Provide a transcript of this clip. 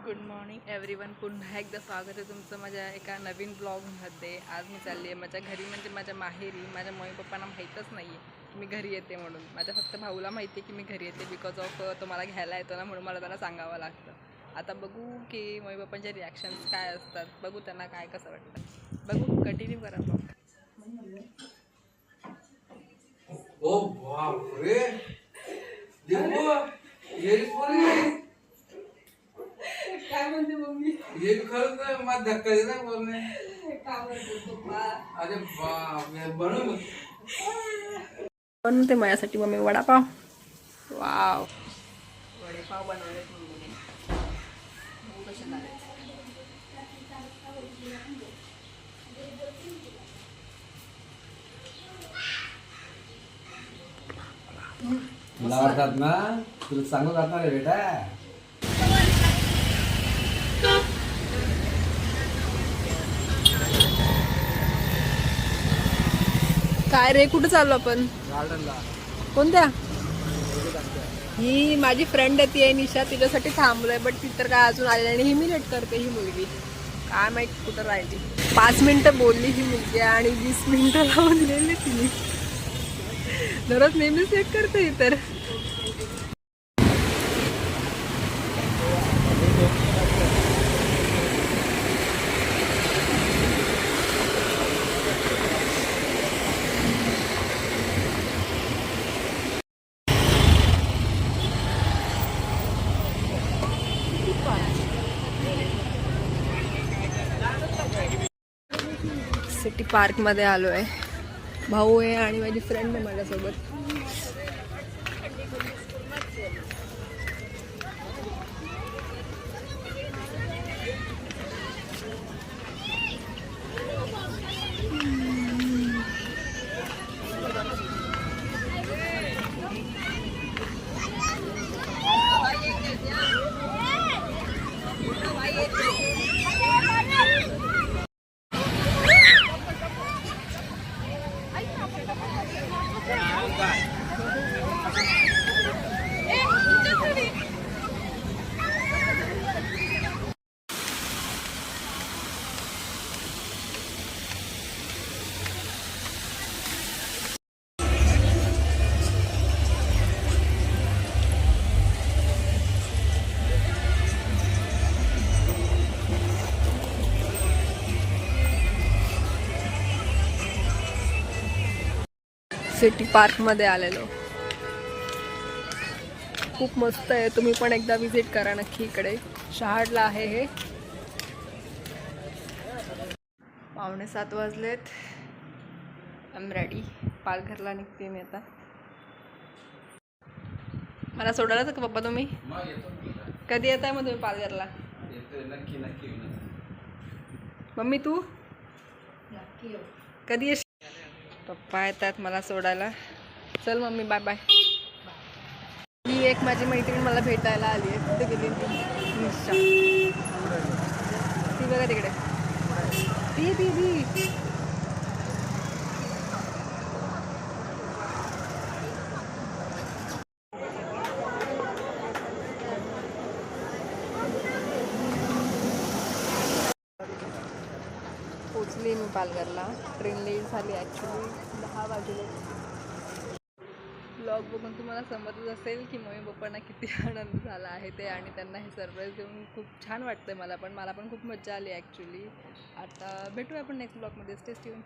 Good morning everyone. पुन्हा एकदा स्वागत आहे तुमचं माझ्या एका नवीन ब्लॉगमध्ये. आज मी चालली आहे माझ्या घरी, म्हणजे माझ्या माहेरी. माझ्या मम्मी पप्पांना माहीतच नाही आहे की मी घरी येते म्हणून. माझ्या फक्त भाऊला माहिती आहे की मी घरी येते, बिकॉज ऑफ तो मला घ्यायला येतो ना, म्हणून मला त्याला सांगावं लागतं. आता बघू की मम्मी पप्पांचे रिॲक्शन्स काय असतात, बघू त्यांना काय कसं वाटतं. बघू, कंटिन्यू करा ब्लॉग. ओ बाप रे, देखो ये पोरी काय म्हणते मम्मी? ये खरंच नाही, मला धक्का दे ना बोलणे. काय म्हणते पप्पा? अरे बाप रे, बनव पण ते माझ्यासाठी मम्मी वडापाव. वाव, वडेपाव बनवले मम्मीने. बघू कसे झाले. मला आवडतात ना, तुला सांगू जाणार आहे बेटा. काय रे, कुठं चाललो आपण? गार्डनला. कोणत्या? ही माझी फ्रेंड आहे, ती आहे निशा. तिच्यासाठी थांबलोय, बट ती तर काय अजून आली नाही. ही मी लेट करते. ही मुलगी काय माहित कुठं राहिली. 5 मिनिटं बोलली ही मुलगी आणि 20 मिनिटं लावून दिलेली तिने. दररोज नेहमीच लेट करते ही तर. सिटी पार्क मध्ये आलो आहे. भाऊ आहे आणि माझी फ्रेंड आहे माझ्यासोबत. सिटी पार्क मध्ये आलेलो. खूप मस्त आहे. तुम्ही पण एकदा विजिट करा नक्की. इकडे शहाडला आहे हे. 6:45 वाजलेत. I am ready. पालघरला निघते मी आता. मला सोडायलाच का पप्पा तुम्ही? कधी येत आहे मग तुम्ही पालघरला? नक्की नक्की. मम्मी तू कधी येशील? पप्पा येतात मला सोडायला. चल मम्मी, बाय बाय. ही एक माझी मैत्रीण मला भेटायला आली आहे. कुठे गेली ती? निशा. ती बघा तिकडे. ती ती ती पोचली मी पालघरला. ट्रेन लेट झाली ॲक्च्युली. 10 वाजले. ब्लॉग बघून तुम्हाला समजत असेल की मम्मी पप्पांना किती आनंद झाला आहे ते, आणि त्यांना हे सरप्राईज देऊन खूप छान वाटतं. मला पण खूप मजा आली ॲक्च्युली. आता भेटूया आपण नेक्स्ट ब्लॉगमध्ये. Stay tuned.